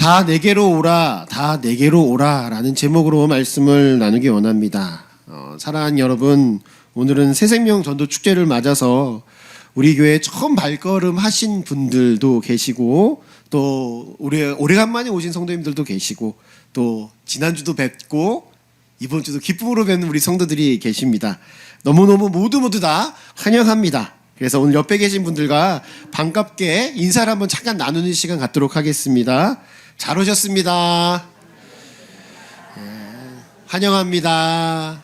다 내게로 오라, 다 내게로 오라 라는 제목으로 말씀을 나누기 원합니다. 사랑하는 여러분, 오늘은 새생명 전도 축제를 맞아서 우리 교회 처음 발걸음 하신 분들도 계시고, 또 오래간만에 오신 성도님들도 계시고, 또 지난주도 뵙고 이번 주도 기쁨으로 뵙는 우리 성도들이 계십니다. 너무너무 모두 다 환영합니다. 그래서 오늘 옆에 계신 분들과 반갑게 인사를 한번 잠깐 나누는 시간 갖도록 하겠습니다. 잘 오셨습니다. 환영합니다.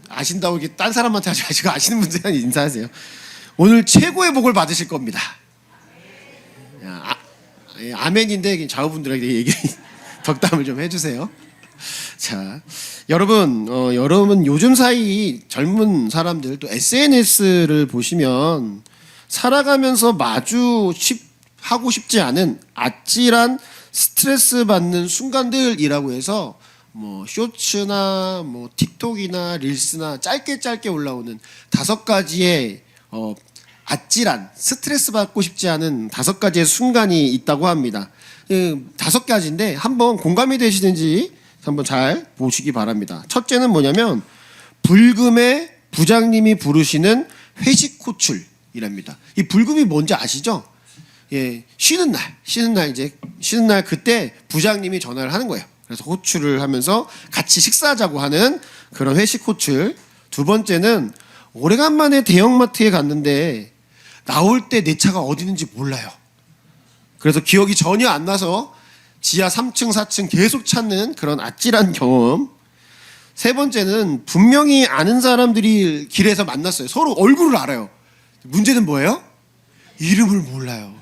아신다고 이렇게 딴 사람한테 하지 마시고 아시는 분들한테 인사하세요. 오늘 최고의 복을 받으실 겁니다. 아멘인데 좌우분들에게 얘기 덕담을 좀 해주세요. 자, 여러분 요즘 사이 젊은 사람들 또 SNS를 보시면 살아가면서 하고 싶지 않은 아찔한 스트레스 받는 순간들이라고 해서 뭐 쇼츠나 뭐 틱톡이나 릴스나 짧게 올라오는 5가지의 아찔한 스트레스 받고 싶지 않은 5가지의 순간이 있다고 합니다. 5가지인데 한번 공감이 되시는지 한번 잘 보시기 바랍니다. 첫째는 뭐냐면 불금에 부장님이 부르시는 회식 호출이랍니다. 이 불금이 뭔지 아시죠? 예, 쉬는 날 그때 부장님이 전화를 하는 거예요. 그래서 호출을 하면서 같이 식사하자고 하는 그런 회식 호출. 두 번째는 오래간만에 대형마트에 갔는데 나올 때 내 차가 어디 있는지 몰라요. 그래서 기억이 전혀 안 나서 지하 3층, 4층 계속 찾는 그런 아찔한 경험. 세 번째는 분명히 아는 사람들이 길에서 만났어요. 서로 얼굴을 알아요. 문제는 뭐예요? 이름을 몰라요.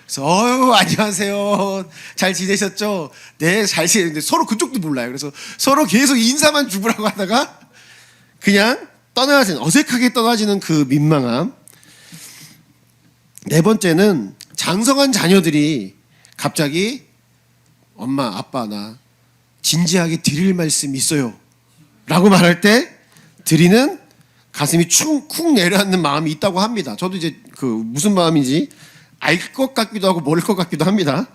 그래서 안녕하세요. 잘 지내셨죠? 네, 잘 지내는데 서로 그쪽도 몰라요. 그래서 서로 계속 인사만 주고라고 하다가 그냥 어색하게 떠나지는 그 민망함. 네 번째는 장성한 자녀들이 갑자기 엄마, 아빠, 나 진지하게 드릴 말씀이 있어요 라고 말할 때 드리는 가슴이 쿵 내려앉는 마음이 있다고 합니다. 저도 이제 무슨 마음인지 알 것 같기도 하고 모를 것 같기도 합니다.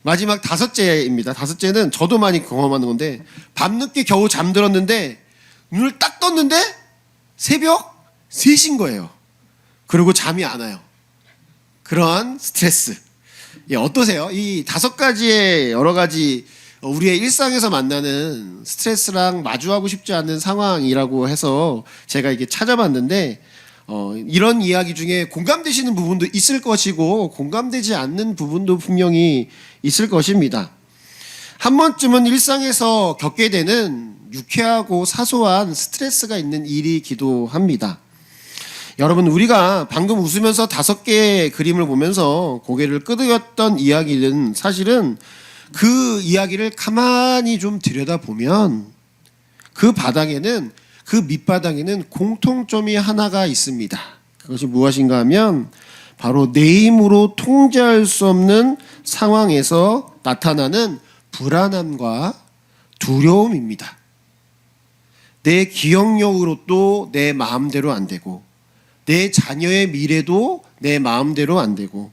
마지막 5째입니다. 5째는 저도 많이 경험하는 건데 밤늦게 겨우 잠들었는데 눈을 딱 떴는데 새벽 3시인 거예요. 그리고 잠이 안 와요. 그러한 스트레스. 예, 어떠세요? 이 5가지의 여러 가지 우리의 일상에서 만나는 스트레스랑 마주하고 싶지 않은 상황이라고 해서 제가 이게 찾아봤는데 이런 이야기 중에 공감되시는 부분도 있을 것이고 공감되지 않는 부분도 분명히 있을 것입니다. 한 번쯤은 일상에서 겪게 되는 유쾌하고 사소한 스트레스가 있는 일이기도 합니다. 여러분, 우리가 방금 웃으면서 5개의 그림을 보면서 고개를 끄덕였던 이야기는 사실은 그 이야기를 가만히 좀 들여다보면 그 밑바닥에는 공통점이 하나가 있습니다. 그것이 무엇인가 하면 바로 내 힘으로 통제할 수 없는 상황에서 나타나는 불안함과 두려움입니다. 내 기억력으로도 내 마음대로 안 되고 내 자녀의 미래도 내 마음대로 안 되고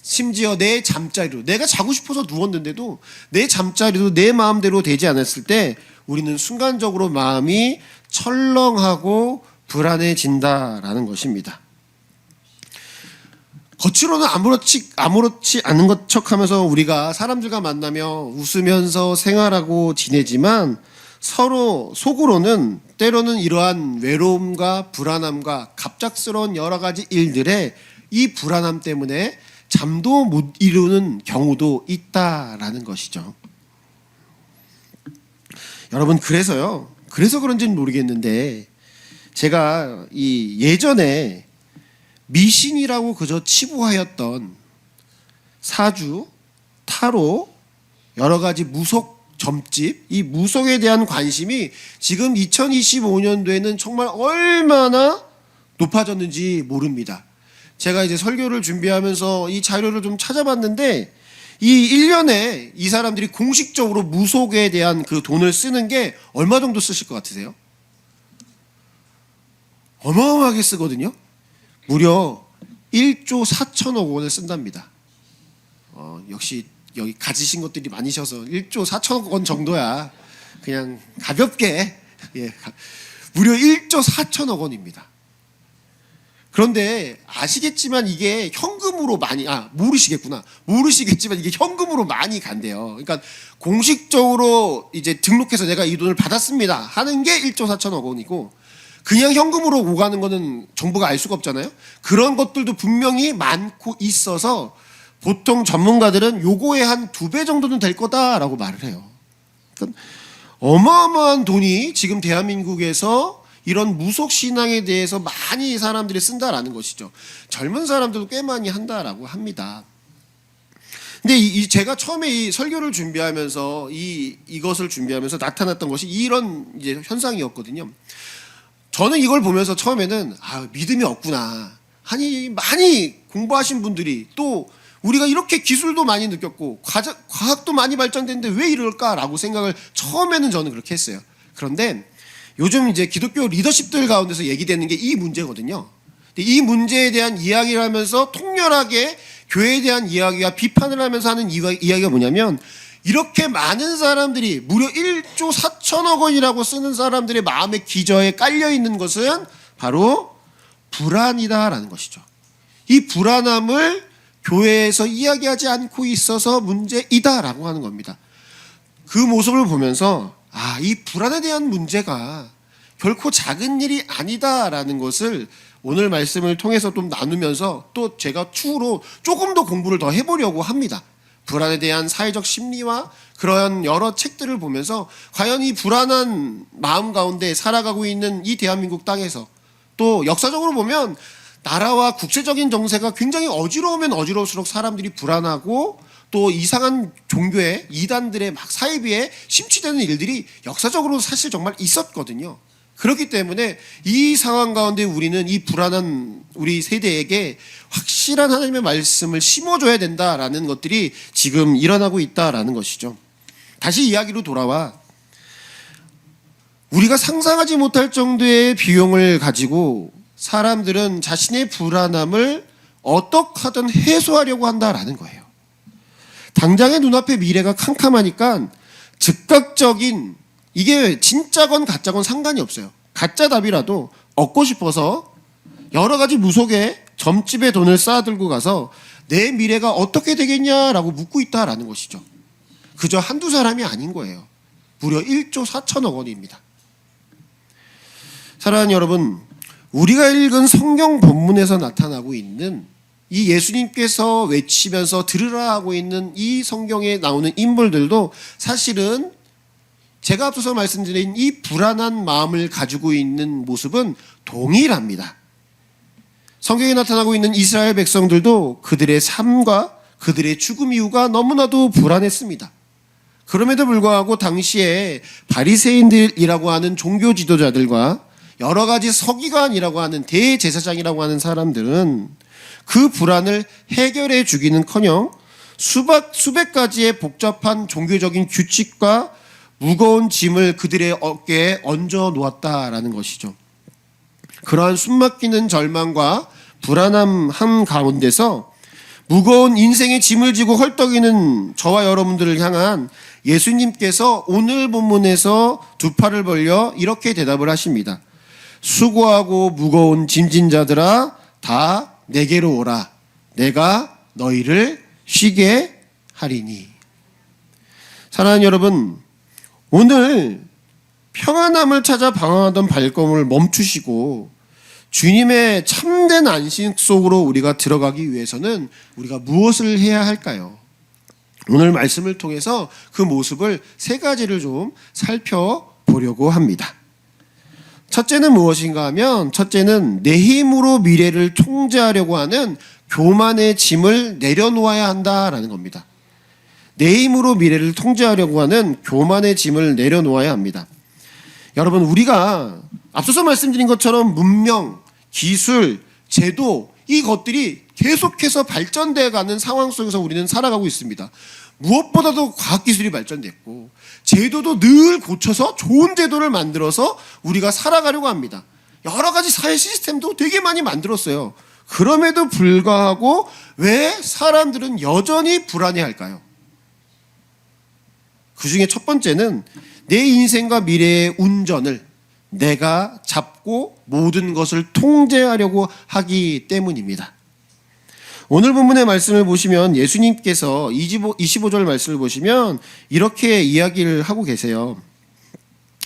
심지어 내 잠자리로 내가 자고 싶어서 누웠는데도 내 잠자리도 내 마음대로 되지 않았을 때 우리는 순간적으로 마음이 철렁하고 불안해진다라는 것입니다. 겉으로는 아무렇지 않은 것 척하면서 우리가 사람들과 만나며 웃으면서 생활하고 지내지만 서로 속으로는 때로는 이러한 외로움과 불안함과 갑작스러운 여러 가지 일들에 이 불안함 때문에 잠도 못 이루는 경우도 있다라는 것이죠. 여러분, 그래서 그런지는 모르겠는데 제가 예전에 미신이라고 그저 치부하였던 사주, 타로, 여러 가지 무속 점집, 이 무속에 대한 관심이 지금 2025년도에는 정말 얼마나 높아졌는지 모릅니다. 제가 이제 설교를 준비하면서 이 자료를 좀 찾아봤는데 이 1년에 이 사람들이 공식적으로 무속에 대한 그 돈을 쓰는 게 얼마 정도 쓰실 것 같으세요? 어마어마하게 쓰거든요. 무려 1조 4천억 원을 쓴답니다. 역시 여기 가지신 것들이 많으셔서 1조 4천억 원 정도야. 그냥 가볍게, 예, 무려 1조 4천억 원입니다. 그런데 아시겠지만 이게 현금으로 많이, 모르시겠지만 이게 현금으로 많이 간대요. 그러니까 공식적으로 이제 등록해서 내가 이 돈을 받았습니다 하는 게 1조 4천억 원이고, 그냥 현금으로 오가는 거는 정부가 알 수가 없잖아요. 그런 것들도 분명히 많고 있어서 보통 전문가들은 요거의 한 2배 정도는 될 거다라고 말을 해요. 그러니까 어마어마한 돈이 지금 대한민국에서 이런 무속신앙에 대해서 많이 사람들이 쓴다라는 것이죠. 젊은 사람들도 꽤 많이 한다라고 합니다. 근데 제가 처음에 이 설교를 준비하면서 이것을 준비하면서 나타났던 것이 이런 이제 현상이었거든요. 저는 이걸 보면서 처음에는 믿음이 없구나. 아니 많이 공부하신 분들이, 또 우리가 이렇게 기술도 많이 느꼈고 과학도 많이 발전됐는데 왜 이럴까라고 생각을 처음에는 저는 그렇게 했어요. 그런데 요즘 이제 기독교 리더십들 가운데서 얘기되는 게 이 문제거든요. 이 문제에 대한 이야기를 하면서 통렬하게 교회에 대한 이야기와 비판을 하면서 하는 이야기가 뭐냐면, 이렇게 많은 사람들이 무려 1조 4천억 원이라고 쓰는 사람들의 마음의 기저에 깔려 있는 것은 바로 불안이다라는 것이죠. 이 불안함을 교회에서 이야기하지 않고 있어서 문제이다라고 하는 겁니다. 그 모습을 보면서 이 불안에 대한 문제가 결코 작은 일이 아니다라는 것을 오늘 말씀을 통해서 좀 나누면서 또 제가 추후로 조금 더 공부를 더 해보려고 합니다. 불안에 대한 사회적 심리와 그런 여러 책들을 보면서 과연 이 불안한 마음 가운데 살아가고 있는 이 대한민국 땅에서, 또 역사적으로 보면 나라와 국제적인 정세가 굉장히 어지러우면 어지러울수록 사람들이 불안하고 또 이상한 종교의 이단들의 막 사이비에 심취되는 일들이 역사적으로 사실 정말 있었거든요. 그렇기 때문에 이 상황 가운데 우리는 이 불안한 우리 세대에게 확실한 하나님의 말씀을 심어줘야 된다라는 것들이 지금 일어나고 있다라는 것이죠. 다시 이야기로 돌아와, 우리가 상상하지 못할 정도의 비용을 가지고 사람들은 자신의 불안함을 어떻게 하든 해소하려고 한다라는 거예요. 당장의 눈앞의 미래가 캄캄하니까 즉각적인, 이게 진짜건 가짜건 상관이 없어요. 가짜 답이라도 얻고 싶어서 여러 가지 무속의 점집에 돈을 쌓아들고 가서 내 미래가 어떻게 되겠냐라고 묻고 있다라는 것이죠. 그저 한두 사람이 아닌 거예요. 무려 1조 4천억 원입니다. 사랑하는 여러분, 우리가 읽은 성경 본문에서 나타나고 있는 이 예수님께서 외치면서 들으라 하고 있는 이 성경에 나오는 인물들도 사실은 제가 앞서서 말씀드린 이 불안한 마음을 가지고 있는 모습은 동일합니다. 성경에 나타나고 있는 이스라엘 백성들도 그들의 삶과 그들의 죽음 이후가 너무나도 불안했습니다. 그럼에도 불구하고 당시에 바리새인들이라고 하는 종교 지도자들과 여러 가지 서기관이라고 하는 대제사장이라고 하는 사람들은 그 불안을 해결해 주기는커녕 수백 가지의 복잡한 종교적인 규칙과 무거운 짐을 그들의 어깨에 얹어 놓았다라는 것이죠. 그러한 숨막히는 절망과 불안함 가운데서 무거운 인생의 짐을 지고 헐떡이는 저와 여러분들을 향한 예수님께서 오늘 본문에서 두 팔을 벌려 이렇게 대답을 하십니다. 수고하고 무거운 짐진 자들아 다 내게로 오라. 내가 너희를 쉬게 하리니. 사랑하는 여러분, 오늘 평안함을 찾아 방황하던 발걸음을 멈추시고 주님의 참된 안식 속으로 우리가 들어가기 위해서는 우리가 무엇을 해야 할까요? 오늘 말씀을 통해서 그 모습을 3가지를 좀 살펴보려고 합니다. 첫째는 무엇인가 하면, 첫째는 내 힘으로 미래를 통제하려고 하는 교만의 짐을 내려놓아야 한다라는 겁니다. 내 힘으로 미래를 통제하려고 하는 교만의 짐을 내려놓아야 합니다. 여러분, 우리가 앞서서 말씀드린 것처럼 문명, 기술, 제도, 이 것들이 계속해서 발전되어가는 상황 속에서 우리는 살아가고 있습니다. 무엇보다도 과학기술이 발전됐고 제도도 늘 고쳐서 좋은 제도를 만들어서 우리가 살아가려고 합니다. 여러 가지 사회 시스템도 되게 많이 만들었어요. 그럼에도 불구하고 왜 사람들은 여전히 불안해할까요? 그 중에 첫 번째는 내 인생과 미래의 운전을 내가 잡고 모든 것을 통제하려고 하기 때문입니다. 오늘 본문의 말씀을 보시면 예수님께서 25절 말씀을 보시면 이렇게 이야기를 하고 계세요.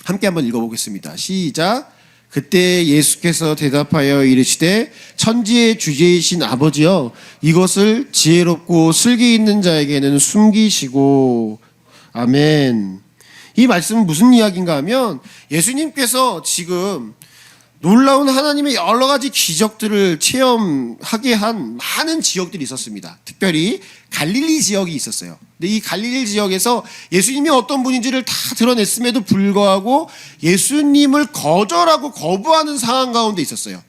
함께 한번 읽어보겠습니다. 시작. 그때 예수께서 대답하여 이르시되 천지의 주제이신 아버지여 이것을 지혜롭고 슬기 있는 자에게는 숨기시고. 아멘. 이 말씀은 무슨 이야기인가 하면 예수님께서 지금 놀라운 하나님의 여러 가지 기적들을 체험하게 한 많은 지역들이 있었습니다. 특별히 갈릴리 지역이 있었어요. 근데 이 갈릴리 지역에서 예수님이 어떤 분인지를 다 드러냈음에도 불구하고 예수님을 거절하고 거부하는 상황 가운데 있었어요.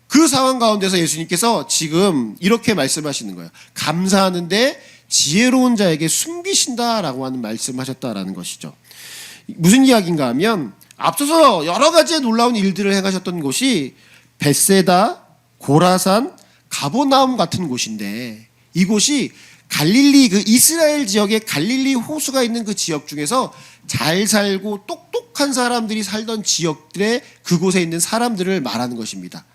그 상황 가운데서 예수님께서 지금 이렇게 말씀하시는 거예요. 감사하는데 지혜로운 자에게 숨기신다라고 하는 말씀하셨다라는 것이죠. 무슨 이야기인가 하면 앞서서 여러 가지의 놀라운 일들을 행하셨던 곳이 벳세다, 고라산, 가버나움 같은 곳인데 이곳이 갈릴리 그 이스라엘 지역의 갈릴리 호수가 있는 그 지역 중에서 잘 살고 똑똑한 사람들이 살던 지역들의 그곳에 있는 사람들을 말하는 것입니다.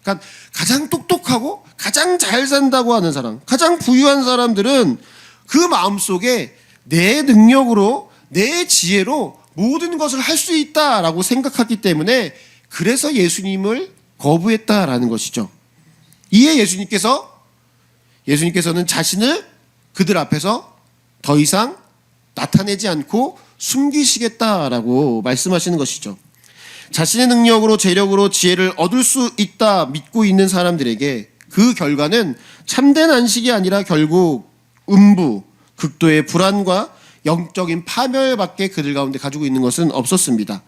그러니까 가장 똑똑하고 가장 잘 산다고 하는 사람, 가장 부유한 사람들은 그 마음속에 내 능력으로 내 지혜로 모든 것을 할 수 있다라고 생각하기 때문에 그래서 예수님을 거부했다라는 것이죠. 이에 예수님께서는 자신을 그들 앞에서 더 이상 나타내지 않고 숨기시겠다라고 말씀하시는 것이죠. 자신의 능력으로 재력으로 지혜를 얻을 수 있다 믿고 있는 사람들에게 그 결과는 참된 안식이 아니라 결국 음부, 극도의 불안과 영적인 파멸밖에 그들 가운데 가지고 있는 것은 없었습니다.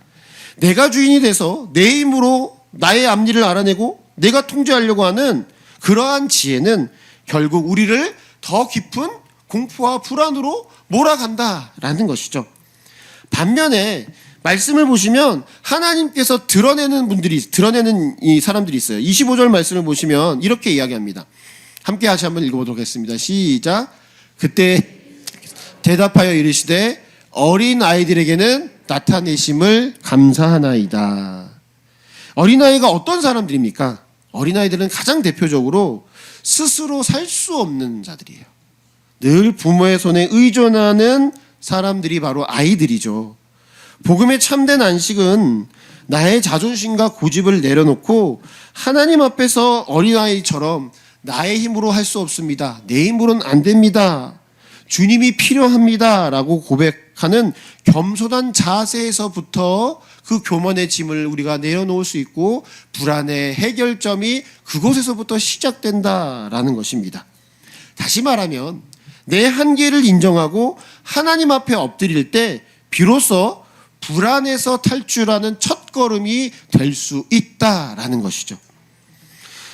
내가 주인이 돼서 내 힘으로 나의 앞일을 알아내고 내가 통제하려고 하는 그러한 지혜는 결국 우리를 더 깊은 공포와 불안으로 몰아간다라는 것이죠. 반면에 말씀을 보시면 하나님께서 드러내는 이 사람들이 있어요. 25절 말씀을 보시면 이렇게 이야기합니다. 함께 다시 한번 읽어보도록 하겠습니다. 시작. 그때 대답하여 이르시되 어린 아이들에게는 나타내심을 감사하나이다. 어린아이가 어떤 사람들입니까? 어린아이들은 가장 대표적으로 스스로 살 수 없는 자들이에요. 늘 부모의 손에 의존하는 사람들이 바로 아이들이죠. 복음의 참된 안식은 나의 자존심과 고집을 내려놓고 하나님 앞에서 어린아이처럼 나의 힘으로 할 수 없습니다. 내 힘으로는 안 됩니다. 주님이 필요합니다. 라고 고백하는 겸손한 자세에서부터 그 교만의 짐을 우리가 내려놓을 수 있고 불안의 해결점이 그곳에서부터 시작된다라는 것입니다. 다시 말하면 내 한계를 인정하고 하나님 앞에 엎드릴 때 비로소 불안에서 탈출하는 첫걸음이 될 수 있다라는 것이죠.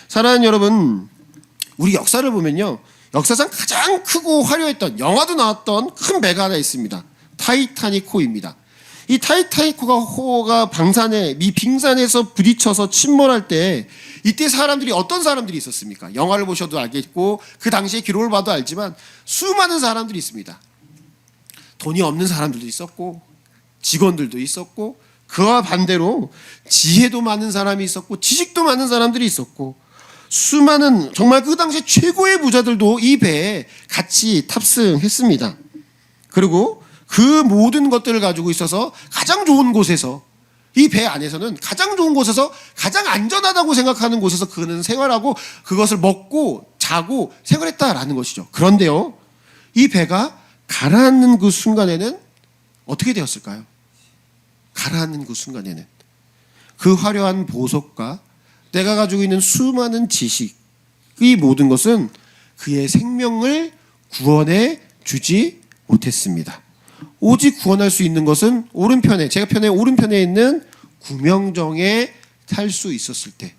사랑하는 여러분, 우리 역사를 보면요, 역사상 가장 크고 화려했던 영화도 나왔던 큰 배가 하나 있습니다. 타이타닉호입니다. 이 타이타닉호가 빙산에서 부딪혀서 침몰할 때 이때 사람들이 어떤 사람들이 있었습니까? 영화를 보셔도 알겠고 그 당시의 기록을 봐도 알지만 수많은 사람들이 있습니다. 돈이 없는 사람들도 있었고 직원들도 있었고 그와 반대로 지혜도 많은 사람이 있었고 지식도 많은 사람들이 있었고 수많은 정말 그 당시 최고의 부자들도 이 배에 같이 탑승했습니다. 그리고 그 모든 것들을 가지고 있어서 가장 좋은 곳에서 이 배 안에서는 가장 좋은 곳에서 가장 안전하다고 생각하는 곳에서 그는 생활하고 그것을 먹고 자고 생활했다라는 것이죠. 그런데요, 이 배가 가라앉는 그 순간에는 어떻게 되었을까요? 가라앉는 그 순간에는 그 화려한 보석과 내가 가지고 있는 수많은 지식, 이 모든 것은 그의 생명을 구원해 주지 못했습니다. 오직 구원할 수 있는 것은 제가 오른편에 있는 구명정에 탈 수 있었을 때,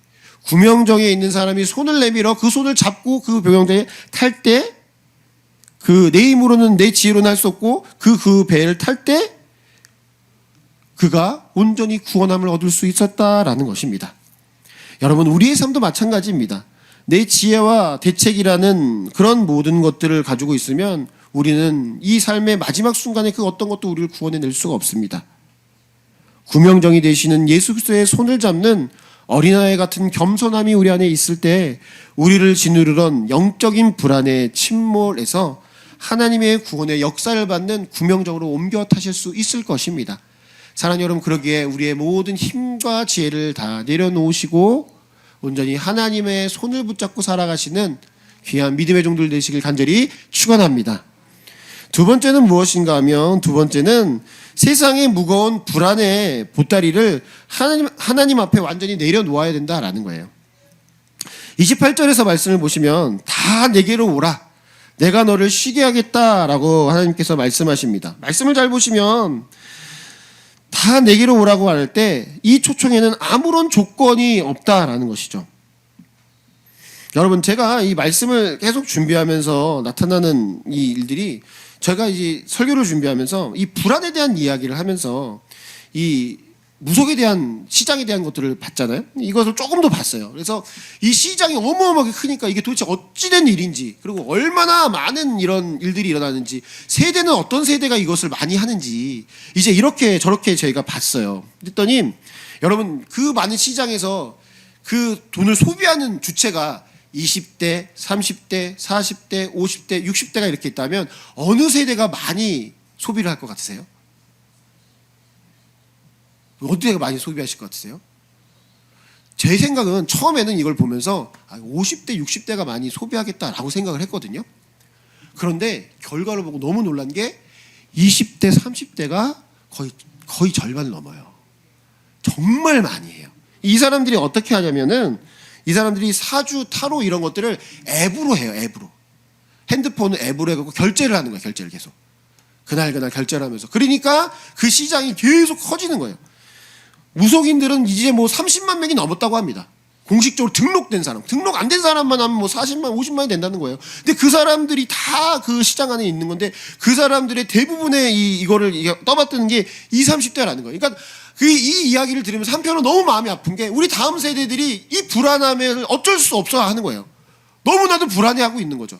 구명정에 있는 사람이 손을 내밀어 그 손을 잡고 그 구명정에 탈 때, 내 힘으로는 내 지혜로는 할 수 없고 그 배를 탈 때 그가 온전히 구원함을 얻을 수 있었다라는 것입니다. 여러분, 우리의 삶도 마찬가지입니다. 내 지혜와 대책이라는 그런 모든 것들을 가지고 있으면 우리는 이 삶의 마지막 순간에 그 어떤 것도 우리를 구원해낼 수가 없습니다. 구명정이 되시는 예수 그리스도의 손을 잡는 어린아이 같은 겸손함이 우리 안에 있을 때 우리를 짓누르던 영적인 불안의 침몰에서 하나님의 구원의 역사를 받는 구명정으로 옮겨 타실 수 있을 것입니다. 사랑하는 여러분, 그러기에 우리의 모든 힘과 지혜를 다 내려놓으시고 온전히 하나님의 손을 붙잡고 살아가시는 귀한 믿음의 종들 되시길 간절히 축원합니다. 두 번째는 무엇인가 하면, 두 번째는 세상의 무거운 불안의 보따리를 하나님 앞에 완전히 내려놓아야 된다라는 거예요. 28절에서 말씀을 보시면 다 내게로 오라, 내가 너를 쉬게 하겠다라고 하나님께서 말씀하십니다. 말씀을 잘 보시면 다 내게로 오라고 할 때 이 초청에는 아무런 조건이 없다라는 것이죠. 여러분, 제가 이 말씀을 계속 준비하면서 나타나는 이 일들이, 제가 이제 설교를 준비하면서 이 불안에 대한 이야기를 하면서 이 무속에 대한, 시장에 대한 것들을 봤잖아요. 이것을 조금 더 봤어요. 그래서 이 시장이 어마어마하게 크니까 이게 도대체 어찌된 일인지, 그리고 얼마나 많은 이런 일들이 일어나는지, 세대는 어떤 세대가 이것을 많이 하는지 이제 이렇게 저렇게 저희가 봤어요. 그랬더니 여러분, 그 많은 시장에서 그 돈을 소비하는 주체가 20대, 30대, 40대, 50대, 60대가 이렇게 있다면 어느 세대가 많이 소비를 할 것 같으세요? 어디가 많이 소비하실 것 같으세요? 제 생각은 처음에는 이걸 보면서 50대, 60대가 많이 소비하겠다라고 생각을 했거든요. 그런데 결과를 보고 너무 놀란 게 20대, 30대가 거의 절반을 넘어요. 정말 많이 해요. 이 사람들이 어떻게 하냐면은, 이 사람들이 사주, 타로 이런 것들을 앱으로 해요. 앱으로. 핸드폰을 앱으로 해갖고 결제를 하는 거예요. 결제를 계속. 그날 결제를 하면서. 그러니까 그 시장이 계속 커지는 거예요. 무속인들은 이제 뭐 30만 명이 넘었다고 합니다. 공식적으로 등록된 사람. 등록 안 된 사람만 하면 뭐 40만, 50만이 된다는 거예요. 근데 그 사람들이 다 그 시장 안에 있는 건데, 그 사람들의 대부분의 이거를 떠받드는 게 20, 30대라는 거예요. 그러니까 이 이야기를 들으면서 한편으로 너무 마음이 아픈 게, 우리 다음 세대들이 이 불안함을 어쩔 수 없어 하는 거예요. 너무나도 불안해하고 있는 거죠.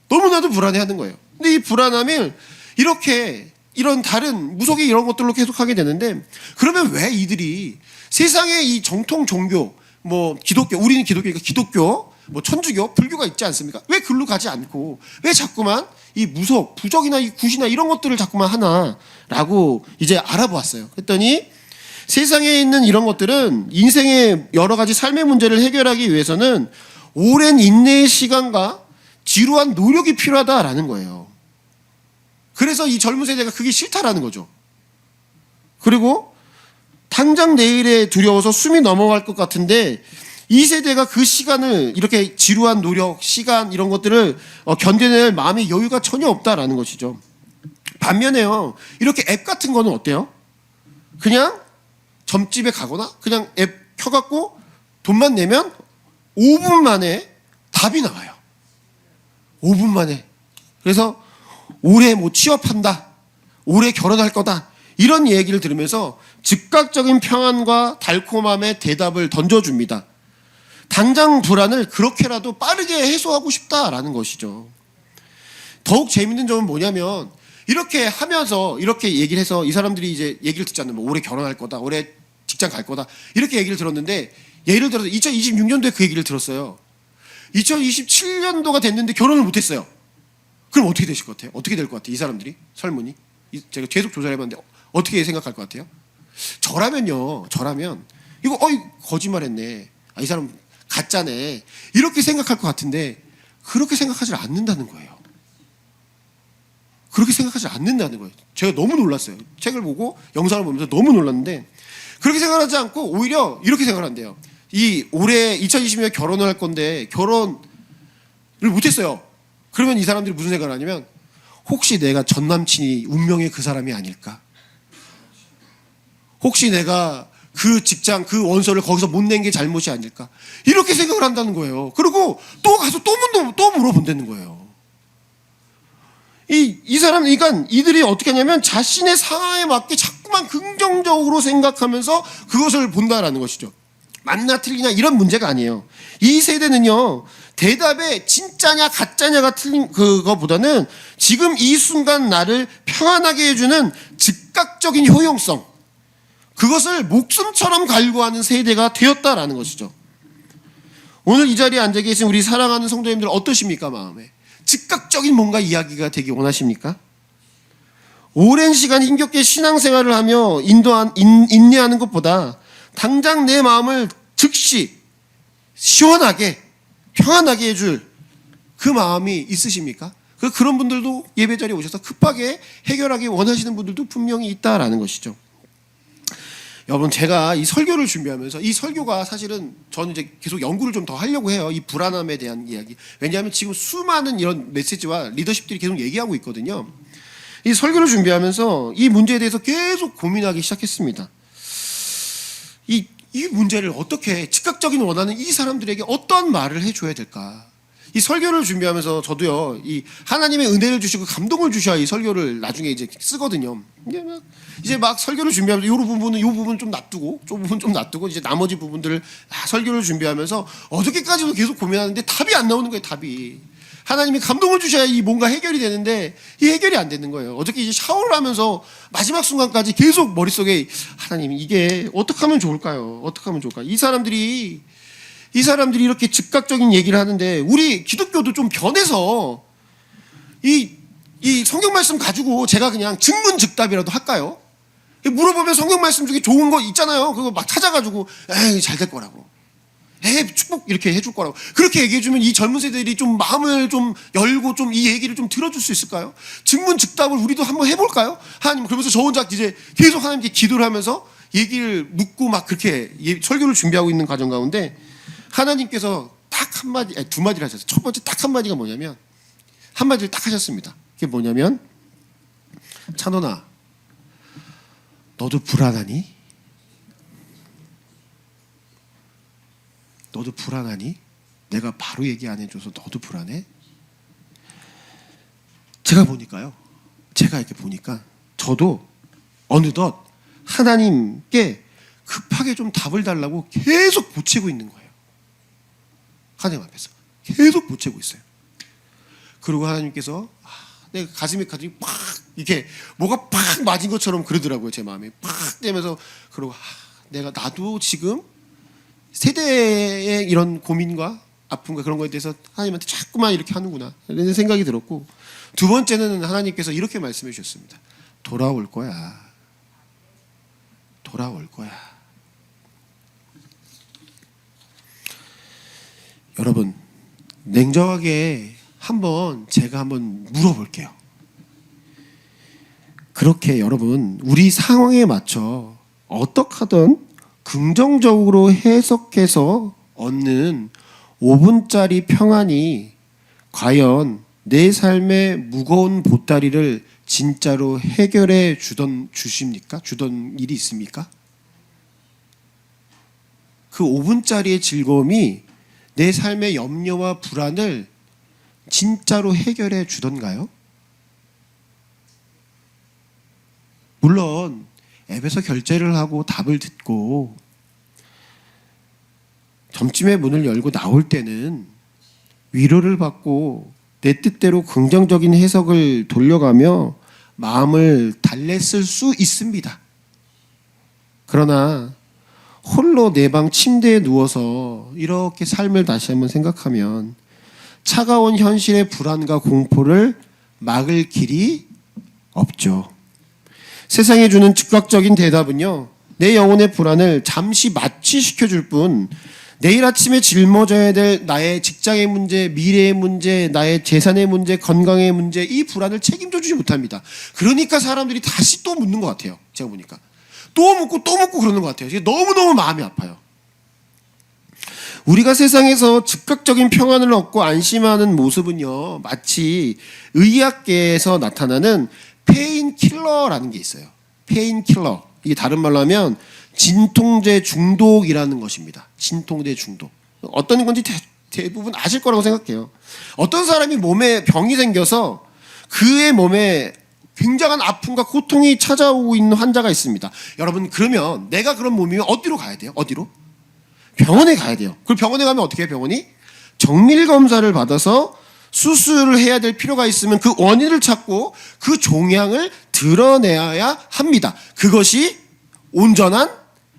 너무나도 불안해하는 거예요. 근데 이 불안함을 이렇게 이런 다른 무속의 이런 것들로 계속하게 되는데, 그러면 왜 이들이 세상에 이 정통 종교, 뭐 기독교, 우리는 기독교니까 기독교, 뭐 천주교, 불교가 있지 않습니까? 왜 글로 가지 않고 왜 자꾸만 이 무속, 부적이나 이 굿이나 이런 것들을 자꾸만 하나라고 이제 알아보았어요. 그랬더니 세상에 있는 이런 것들은 인생의 여러 가지 삶의 문제를 해결하기 위해서는 오랜 인내의 시간과 지루한 노력이 필요하다라는 거예요. 그래서 이 젊은 세대가 그게 싫다라는 거죠. 그리고 당장 내일에 두려워서 숨이 넘어갈 것 같은데, 이 세대가 그 시간을, 이렇게 지루한 노력, 시간 이런 것들을 견뎌낼 마음의 여유가 전혀 없다라는 것이죠. 반면에요, 이렇게 앱 같은 거는 어때요? 그냥 점집에 가거나 그냥 앱 켜갖고 돈만 내면 5분 만에 답이 나와요. 5분 만에. 그래서 올해 뭐 취업한다, 올해 결혼할 거다, 이런 얘기를 들으면서 즉각적인 평안과 달콤함의 대답을 던져줍니다. 당장 불안을 그렇게라도 빠르게 해소하고 싶다라는 것이죠. 더욱 재밌는 점은 뭐냐면, 이렇게 하면서 이렇게 얘기를 해서 이 사람들이 이제 얘기를 듣잖아요. 뭐 올해 결혼할 거다, 올해 직장 갈 거다, 이렇게 얘기를 들었는데, 예를 들어서 2026년도에 그 얘기를 들었어요. 2027년도가 됐는데 결혼을 못했어요. 그럼 어떻게 되실 것 같아요? 어떻게 될 것 같아요? 이 사람들이? 설문이? 제가 계속 조사를 해봤는데 어떻게 생각할 것 같아요? 저라면 이거 거짓말했네, 이 사람 가짜네, 이렇게 생각할 것 같은데, 그렇게 생각하지 않는다는 거예요. 그렇게 생각하지 않는다는 거예요. 제가 너무 놀랐어요. 책을 보고 영상을 보면서 너무 놀랐는데, 그렇게 생각하지 않고 오히려 이렇게 생각을 한대요. 이 올해 2020년에 결혼을 할 건데 결혼을 못했어요. 그러면 이 사람들이 무슨 생각을 하냐면, 혹시 내가 전 남친이 운명의 그 사람이 아닐까? 혹시 내가 그 직장, 그 원서를 거기서 못 낸 게 잘못이 아닐까? 이렇게 생각을 한다는 거예요. 그리고 또 가서 또 물어본다는 거예요. 이 사람, 그러니까 이들이 어떻게 하냐면 자신의 상황에 맞게 자꾸만 긍정적으로 생각하면서 그것을 본다라는 것이죠. 맞나 틀리냐 이런 문제가 아니에요. 이 세대는요, 대답에 진짜냐 가짜냐가 틀린 그거보다는 지금 이 순간 나를 평안하게 해주는 즉각적인 효용성, 그것을 목숨처럼 갈구하는 세대가 되었다라는 것이죠. 오늘 이 자리에 앉아 계신 우리 사랑하는 성도님들 어떠십니까? 마음에 즉각적인 뭔가 이야기가 되기 원하십니까? 오랜 시간 힘겹게 신앙생활을 하며 인내하는 것보다 당장 내 마음을 즉시 시원하게 평안하게 해줄 그 마음이 있으십니까? 그런 분들도 예배 자리에 오셔서 급하게 해결하기 원하시는 분들도 분명히 있다라는 것이죠. 여러분, 제가 이 설교를 준비하면서, 이 설교가 사실은 저는 이제 계속 연구를 좀 더 하려고 해요. 이 불안함에 대한 이야기. 왜냐하면 지금 수많은 이런 메시지와 리더십들이 계속 얘기하고 있거든요. 이 설교를 준비하면서 이 문제에 대해서 계속 고민하기 시작했습니다. 이 문제를 어떻게, 즉각적인 원하는 이 사람들에게 어떤 말을 해줘야 될까? 이 설교를 준비하면서 저도요, 이 하나님의 은혜를 주시고 감동을 주셔야 이 설교를 나중에 이제 쓰거든요. 이제 막 설교를 준비하면서 요 부분 좀 놔두고, 저 부분 좀 놔두고, 이제 나머지 부분들을 설교를 준비하면서 어저께까지도 계속 고민하는데 답이 안 나오는 거예요, 답이. 하나님이 감동을 주셔야 이 뭔가 해결이 되는데 이 해결이 안 되는 거예요. 어저께 이제 샤워를 하면서 마지막 순간까지 계속 머릿속에 하나님, 이게 어떻게 하면 좋을까요? 어떻게 하면 좋을까요? 이 사람들이 이렇게 즉각적인 얘기를 하는데 우리 기독교도 좀 변해서 이 성경 말씀 가지고 제가 그냥 증문즉답이라도 할까요? 물어보면 성경 말씀 중에 좋은 거 있잖아요. 그거 막 찾아가지고 에이, 잘 될 거라고. 축복 이렇게 해줄 거라고 그렇게 얘기해주면 이 젊은 세대들이 좀 마음을 좀 열고 좀 이 얘기를 좀 들어줄 수 있을까요? 증문즉답을 우리도 한번 해볼까요? 하나님, 그러면서 저 혼자 이제 계속 하나님께 기도를 하면서 얘기를 묻고 막 그렇게 설교를 준비하고 있는 과정 가운데 하나님께서 딱 한마디, 두 마디를 하셨어요. 첫 번째 딱 한마디가 뭐냐면, 한마디를 딱 하셨습니다. 그게 뭐냐면, 찬원아, 너도 불안하니? 너도 불안하니? 내가 바로 얘기 안 해줘서 너도 불안해? 제가 이렇게 보니까 저도 어느덧 하나님께 급하게 좀 답을 달라고 계속 보채고 있는 거예요. 하나님 앞에서 계속 보채고 있어요. 그리고 하나님께서 내가 가슴에 팍 이렇게 뭐가 팍 맞은 것처럼 그러더라고요. 제 마음에 팍 되면서, 그리고 나도 지금 세대의 이런 고민과 아픔과 그런 거에 대해서 하나님한테 자꾸만 이렇게 하는구나 이런 생각이 들었고, 두 번째는 하나님께서 이렇게 말씀해 주셨습니다. 돌아올 거야. 돌아올 거야. 여러분, 냉정하게 제가 한번 물어볼게요. 그렇게 여러분, 우리 상황에 맞춰 어떻게 하든 긍정적으로 해석해서 얻는 5분짜리 평안이 과연 내 삶의 무거운 보따리를 진짜로 해결해 주십니까? 주던 일이 있습니까? 그 5분짜리의 즐거움이 내 삶의 염려와 불안을 진짜로 해결해 주던가요? 물론 앱에서 결제를 하고 답을 듣고 점집의 문을 열고 나올 때는 위로를 받고 내 뜻대로 긍정적인 해석을 돌려가며 마음을 달랬을 수 있습니다. 그러나 홀로 내 방 침대에 누워서 이렇게 삶을 다시 한번 생각하면 차가운 현실의 불안과 공포를 막을 길이 없죠. 세상에 주는 즉각적인 대답은요, 내 영혼의 불안을 잠시 마취시켜줄 뿐 내일 아침에 짊어져야 될 나의 직장의 문제, 미래의 문제, 나의 재산의 문제, 건강의 문제, 이 불안을 책임져 주지 못합니다. 그러니까 사람들이 다시 또 묻는 것 같아요. 제가 보니까 또 묻고 그러는 것 같아요. 너무너무 마음이 아파요. 우리가 세상에서 즉각적인 평안을 얻고 안심하는 모습은요, 마치 의학계에서 나타나는 페인킬러라는 게 있어요. 페인킬러. 이게 다른 말로 하면 진통제 중독이라는 것입니다. 진통제 중독. 어떤 건지 대부분 아실 거라고 생각해요. 어떤 사람이 몸에 병이 생겨서 그의 몸에 굉장한 아픔과 고통이 찾아오고 있는 환자가 있습니다. 여러분, 그러면 내가 그런 몸이면 어디로 가야 돼요? 어디로? 병원에 가야 돼요. 그리고 병원에 가면 어떻게 해요? 병원이 정밀 검사를 받아서 수술을 해야 될 필요가 있으면 그 원인을 찾고 그 종양을 드러내야 합니다. 그것이 온전한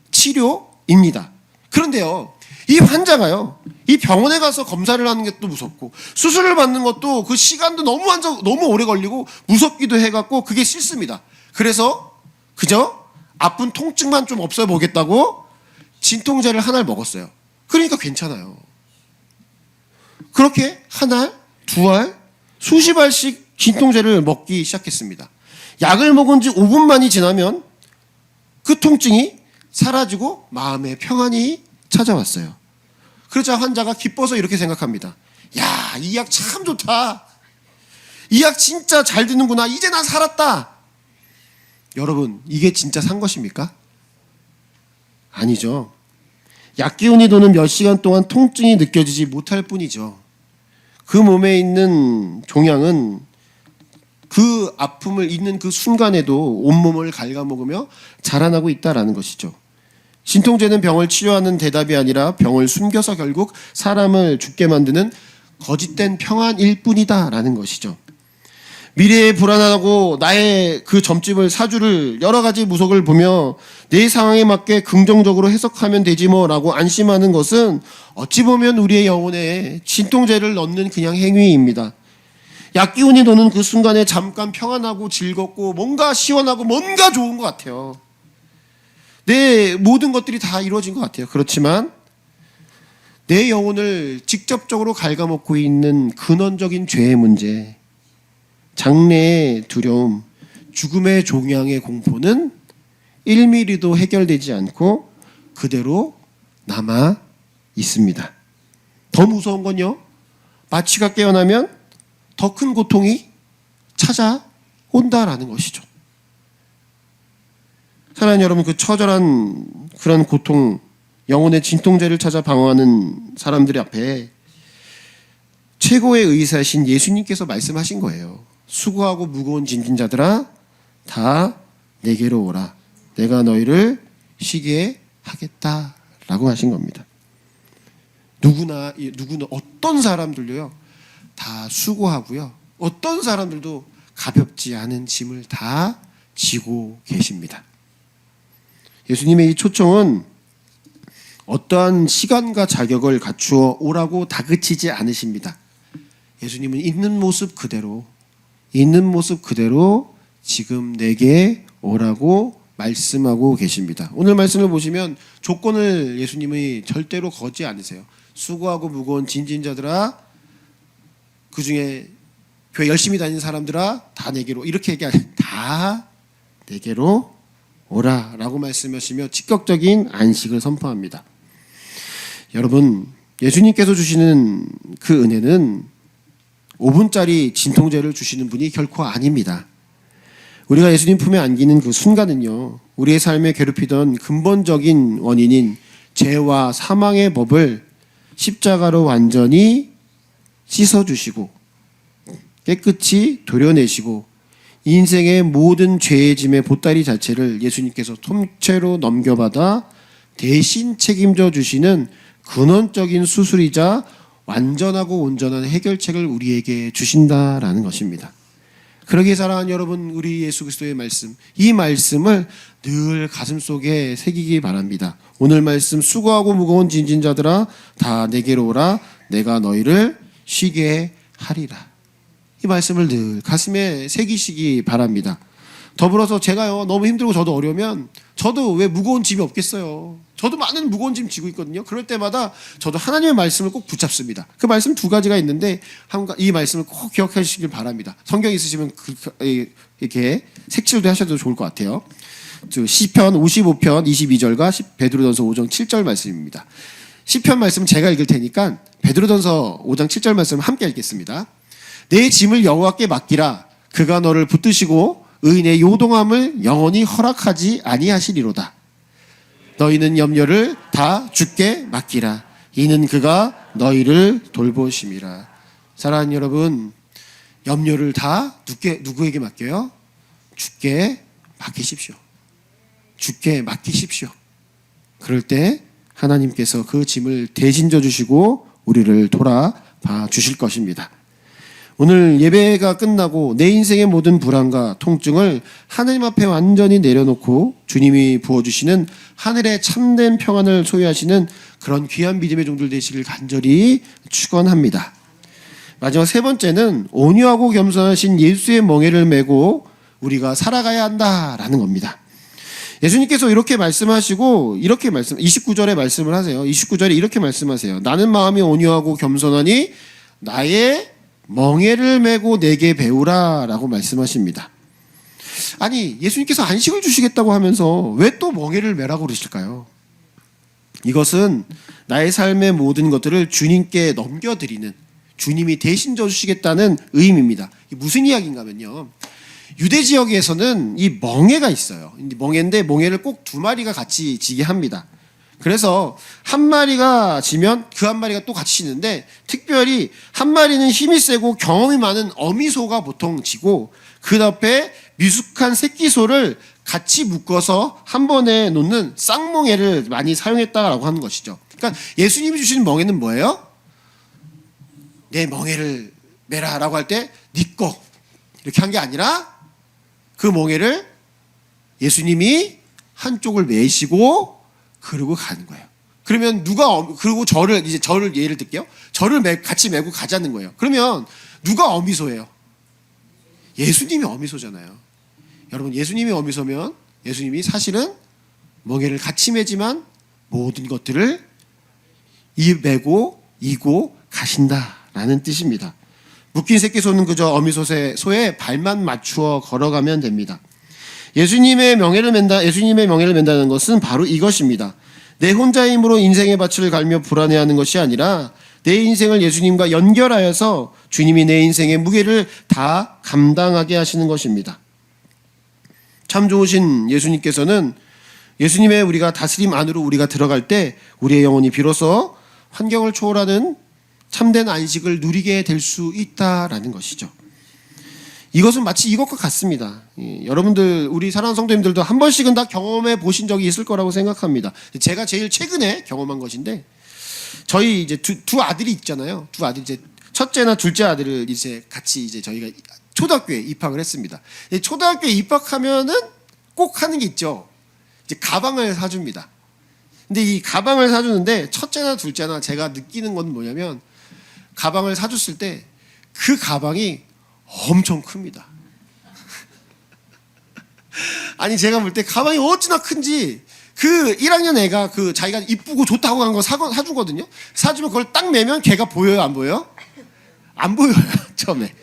치료입니다. 그런데요, 이 환자가요, 이 병원에 가서 검사를 하는 게 또 무섭고 수술을 받는 것도 그 시간도 너무 오래 걸리고 무섭기도 해갖고 그게 싫습니다. 그래서 그저 아픈 통증만 좀 없애보겠다고 진통제를 한 알 먹었어요. 그러니까 괜찮아요. 그렇게 한 알, 두 알, 수십 알씩 진통제를 먹기 시작했습니다. 약을 먹은 지 5분만이 지나면 그 통증이 사라지고 마음의 평안이 찾아왔어요. 그러자 환자가 기뻐서 이렇게 생각합니다. 야, 이 약 참 좋다. 이 약 진짜 잘 드는구나. 이제 난 살았다. 여러분, 이게 진짜 산 것입니까? 아니죠. 약 기운이 도는 몇 시간 동안 통증이 느껴지지 못할 뿐이죠. 그 몸에 있는 종양은 그 아픔을 잊는 그 순간에도 온몸을 갉아먹으며 자라나고 있다라는 것이죠. 진통제는 병을 치료하는 대답이 아니라 병을 숨겨서 결국 사람을 죽게 만드는 거짓된 평안일 뿐이다라는 것이죠. 미래에 불안하고 나의 그 점집을 사주를 여러 가지 무속을 보며 내 상황에 맞게 긍정적으로 해석하면 되지 뭐라고 안심하는 것은 어찌 보면 우리의 영혼에 진통제를 넣는 그냥 행위입니다. 약기운이 도는 그 순간에 잠깐 평안하고 즐겁고 뭔가 시원하고 뭔가 좋은 것 같아요. 내 모든 것들이 다 이루어진 것 같아요. 그렇지만 내 영혼을 직접적으로 갉아먹고 있는 근원적인 죄의 문제, 장래의 두려움, 죽음의 종양의 공포는 1mm도 해결되지 않고 그대로 남아 있습니다. 더 무서운 건요, 마취가 깨어나면 더 큰 고통이 찾아온다라는 것이죠. 사랑하는 여러분, 그 처절한 그런 고통, 영혼의 진통제를 찾아 방황하는 사람들 앞에 최고의 의사신 예수님께서 말씀하신 거예요. 수고하고 무거운 짐진 자들아 다 내게로 오라. 내가 너희를 쉬게 하겠다라고 하신 겁니다. 누구나 어떤 사람들도요, 다 수고하고요, 어떤 사람들도 가볍지 않은 짐을 다 지고 계십니다. 예수님의 이 초청은 어떠한 시간과 자격을 갖추어 오라고 다그치지 않으십니다. 예수님은 있는 모습 그대로 지금 내게 오라고 말씀하고 계십니다. 오늘 말씀을 보시면 조건을 예수님이 절대로 거지 않으세요. 수고하고 무거운 진진자들아, 그 중에 교회 열심히 다니는 사람들아 다 내게로, 이렇게 얘기하지, 다 내게로 오라라고 말씀하시며 직접적인 안식을 선포합니다. 여러분, 예수님께서 주시는 그 은혜는 5분짜리 진통제를 주시는 분이 결코 아닙니다. 우리가 예수님 품에 안기는 그 순간은요, 우리의 삶에 괴롭히던 근본적인 원인인 죄와 사망의 법을 십자가로 완전히 씻어주시고 깨끗이 도려내시고 인생의 모든 죄의 짐의 보따리 자체를 예수님께서 통째로 넘겨받아 대신 책임져 주시는 근원적인 수술이자 완전하고 온전한 해결책을 우리에게 주신다라는 것입니다. 그러기에 사랑하는 여러분, 우리 예수 그리스도의 말씀, 이 말씀을 늘 가슴속에 새기기 바랍니다. 오늘 말씀, 수고하고 무거운 짐진 자들아 다 내게로 오라. 내가 너희를 쉬게 하리라. 이 말씀을 늘 가슴에 새기시기 바랍니다. 더불어서 제가요, 너무 힘들고 저도 어려우면 저도 왜 무거운 짐이 없겠어요. 저도 많은 무거운 짐 지고 있거든요. 그럴 때마다 저도 하나님의 말씀을 꼭 붙잡습니다. 그 말씀 두 가지가 있는데 이 말씀을 꼭 기억해 주시길 바랍니다. 성경 있으시면 이렇게 색칠도 하셔도 좋을 것 같아요. 시편 55편 22절과 베드로전서 5장 7절 말씀입니다. 시편 말씀 제가 읽을 테니까 베드로전서 5장 7절 말씀 함께 읽겠습니다. 내 짐을 여호와께 맡기라. 그가 너를 붙드시고 의인의 요동함을 영원히 허락하지 아니하시리로다. 너희는 염려를 다 주께 맡기라. 이는 그가 너희를 돌보심이라. 사랑하는 여러분, 염려를 다 누구에게 맡겨요? 주께 맡기십시오. 주께 맡기십시오. 그럴 때 하나님께서 그 짐을 대신 져주시고 우리를 돌아봐 주실 것입니다. 오늘 예배가 끝나고 내 인생의 모든 불안과 통증을 하나님 앞에 완전히 내려놓고 주님이 부어주시는 하늘의 참된 평안을 소유하시는 그런 귀한 믿음의 종들 되시길 간절히 축원합니다. 마지막 세 번째는 온유하고 겸손하신 예수의 멍에를 메고 우리가 살아가야 한다라는 겁니다. 예수님께서 이렇게 말씀하시고 29절에 말씀을 하세요. 29절에 이렇게 말씀하세요. 나는 마음이 온유하고 겸손하니 나의 멍에를 메고 내게 배우라 라고 말씀하십니다. 아니 예수님께서 안식을 주시겠다고 하면서 왜 또 멍에를 메라고 그러실까요? 이것은 나의 삶의 모든 것들을 주님께 넘겨드리는, 주님이 대신 져주시겠다는 의미입니다. 무슨 이야기인가 하면요, 유대 지역에서는 이 멍에가 있어요. 멍에인데 멍에를 꼭 두 마리가 같이 지게 합니다. 그래서 한 마리가 지면 그 한 마리가 또 같이 지는데, 특별히 한 마리는 힘이 세고 경험이 많은 어미소가 보통 지고 그 옆에 미숙한 새끼소를 같이 묶어서 한 번에 놓는 쌍멍에를 많이 사용했다라고 하는 것이죠. 그러니까 예수님이 주신 멍에는 뭐예요? 내 멍에를 메라라고 할 때 네 거 이렇게 한 게 아니라 그 멍에를 예수님이 한쪽을 메시고 그러고 가는 거예요. 그러면 그리고 저를 예를 들게요. 저를 같이 메고 가자는 거예요. 그러면 누가 어미소예요? 예수님이 어미소잖아요. 여러분, 예수님이 어미소면 예수님이 사실은 멍에를 같이 메지만 모든 것들을 메고 이고 가신다라는 뜻입니다. 묶인 새끼소는 그저 어미소의 발만 맞추어 걸어가면 됩니다. 예수님의 명예를 맨다는 것은 바로 이것입니다. 내 혼자의 힘으로 인생의 밭을 갈며 불안해하는 것이 아니라 내 인생을 예수님과 연결하여서 주님이 내 인생의 무게를 다 감당하게 하시는 것입니다. 참 좋으신 예수님께서는 예수님의 우리가 다스림 안으로 우리가 들어갈 때 우리의 영혼이 비로소 환경을 초월하는 참된 안식을 누리게 될 수 있다라는 것이죠. 이것은 마치 이것과 같습니다. 여러분들, 우리 사랑하는 성도님들도 한 번씩은 다 경험해 보신 적이 있을 거라고 생각합니다. 제가 제일 최근에 경험한 것인데, 저희 이제 두 아들이 있잖아요. 두 아들, 이제 첫째나 둘째 아들을 이제 같이 이제 저희가 초등학교에 입학을 했습니다. 초등학교에 입학하면은 꼭 하는 게 있죠. 이제 가방을 사줍니다. 근데 이 가방을 사주는데 첫째나 둘째나 제가 느끼는 건 뭐냐면, 가방을 사줬을 때 그 가방이 엄청 큽니다. 아니 제가 볼 때 가방이 어찌나 큰지, 그 1학년 애가 그 자기가 이쁘고 좋다고 한 거 사주거든요. 사주면 그걸 딱 매면 걔가 보여요, 안 보여요? 안 보여요. 처음에.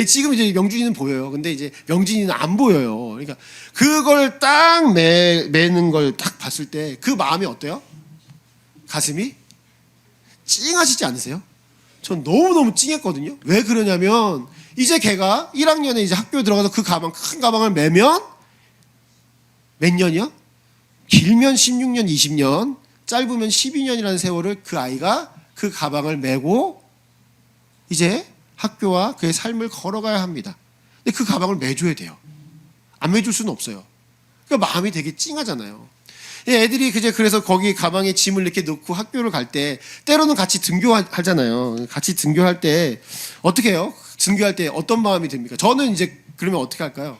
지금 이제 명준이는 보여요. 근데 이제 명진이는 안 보여요. 그러니까 그걸 딱 매는 걸 딱 봤을 때 그 마음이 어때요? 가슴이 찡하시지 않으세요? 전 너무너무 찡했거든요. 왜 그러냐면 이제 걔가 1학년에 이제 학교에 들어가서 그 가방, 큰 가방을 매면 몇 년이요? 길면 16년, 20년, 짧으면 12년이라는 세월을 그 아이가 그 가방을 메고 이제 학교와 그의 삶을 걸어가야 합니다. 근데 그 가방을 매줘야 돼요. 안 매줄 수는 없어요. 그러니까 마음이 되게 찡하잖아요. 애들이 그래서 거기 가방에 짐을 이렇게 넣고 학교를 갈 때 때로는 같이 등교하잖아요. 같이 등교할 때 어떻게 해요? 등교할 때 어떤 마음이 듭니까? 저는 이제 그러면 어떻게 할까요?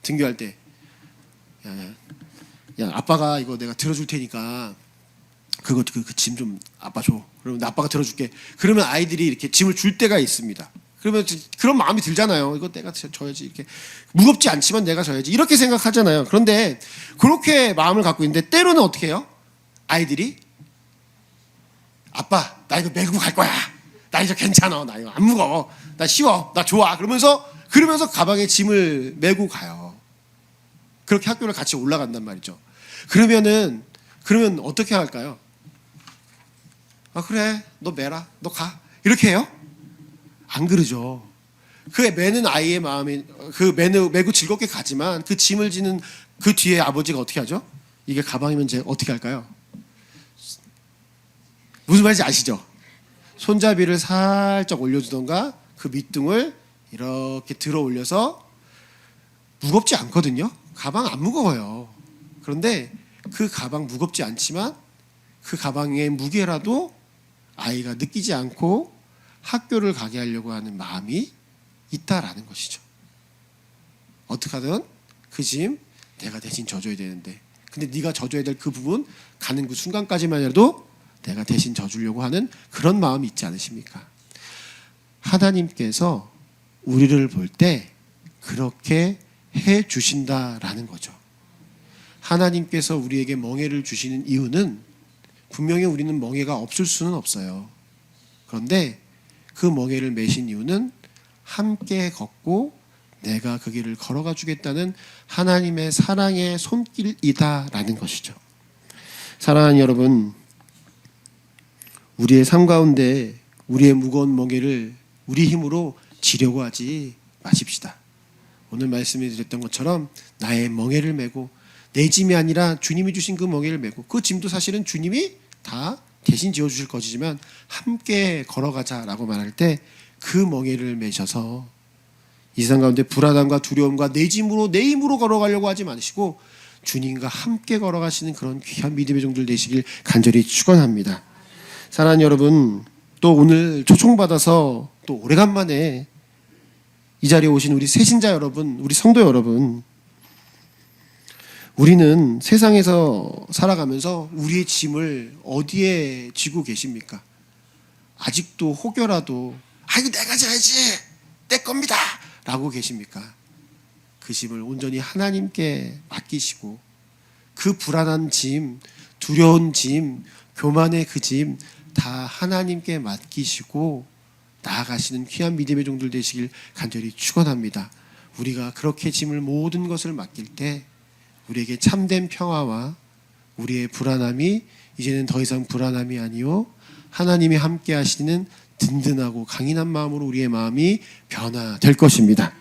등교할 때 야, 아빠가 이거 내가 들어줄 테니까 그 짐 좀 아빠 줘. 그러면 아빠가 들어줄게. 그러면 아이들이 이렇게 짐을 줄 때가 있습니다. 그러면 그런 마음이 들잖아요. 이거 내가 져야지. 이렇게 무겁지 않지만 내가 져야지. 이렇게 생각하잖아요. 그런데 그렇게 마음을 갖고 있는데 때로는 어떻게 해요? 아이들이 아빠 나 이거 메고 갈 거야. 나 이제 괜찮아. 나 이거 안 무거워. 나 쉬워. 나 좋아. 그러면서 가방에 짐을 메고 가요. 그렇게 학교를 같이 올라간단 말이죠. 그러면 어떻게 할까요? 아 그래 너 메라. 너 가. 이렇게 해요? 안 그러죠. 그 매는 아이의 마음이 메고 즐겁게 가지만 그 짐을 지는 그 뒤에 아버지가 어떻게 하죠? 이게 가방이면 제가 어떻게 할까요? 무슨 말인지 아시죠? 손잡이를 살짝 올려주던가 그 밑둥을 이렇게 들어 올려서, 무겁지 않거든요. 가방 안 무거워요. 그런데 그 가방 무겁지 않지만 그 가방의 무게라도 아이가 느끼지 않고 학교를 가게 하려고 하는 마음이 있다라는 것이죠. 어떻게 하든 그 짐 내가 대신 져줘야 되는데, 근데 네가 져줘야 될 그 부분 가는 그 순간까지만이라도 내가 대신 져주려고 하는 그런 마음이 있지 않으십니까? 하나님께서 우리를 볼 때 그렇게 해 주신다라는 거죠. 하나님께서 우리에게 멍에를 주시는 이유는 분명히 우리는 멍에가 없을 수는 없어요. 그런데 그 멍에를 매신 이유는 함께 걷고 내가 그 길을 걸어가 주겠다는 하나님의 사랑의 손길이다라는 것이죠. 사랑하는 여러분, 우리의 삶 가운데 우리의 무거운 멍에를 우리 힘으로 지려고 하지 마십시다. 오늘 말씀해 드렸던 것처럼 나의 멍에를 메고, 내 짐이 아니라 주님이 주신 그 멍에를 메고, 그 짐도 사실은 주님이 다 대신 지어주실 것이지만 함께 걸어가자라고 말할 때 그 멍에를 메셔서 이 세상 가운데 불안함과 두려움과 내 짐으로 내 힘으로 걸어가려고 하지 마시고 주님과 함께 걸어가시는 그런 귀한 믿음의 종들 되시길 간절히 축원합니다. 사랑하는 여러분, 또 오늘 초청받아서 또 오래간만에 이 자리에 오신 우리 새신자 여러분, 우리 성도 여러분, 우리는 세상에서 살아가면서 우리의 짐을 어디에 지고 계십니까? 아직도 혹여라도 이거 내가 져야지, 내 겁니다 라고 계십니까? 그 짐을 온전히 하나님께 맡기시고 그 불안한 짐, 두려운 짐, 교만의 그 짐 다 하나님께 맡기시고 나아가시는 귀한 믿음의 종들 되시길 간절히 축원합니다. 우리가 그렇게 짐을 모든 것을 맡길 때 우리에게 참된 평화와 우리의 불안함이 이제는 더 이상 불안함이 아니요 하나님이 함께 하시는 든든하고 강인한 마음으로 우리의 마음이 변화될 것입니다.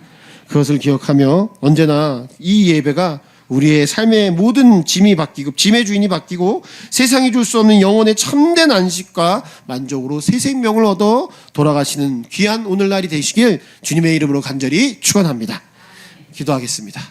그것을 기억하며 언제나 이 예배가 우리의 삶의 모든 짐이 바뀌고 짐의 주인이 바뀌고 세상이 줄 수 없는 영혼의 참된 안식과 만족으로 새 생명을 얻어 돌아가시는 귀한 오늘날이 되시길 주님의 이름으로 간절히 축원합니다. 기도하겠습니다.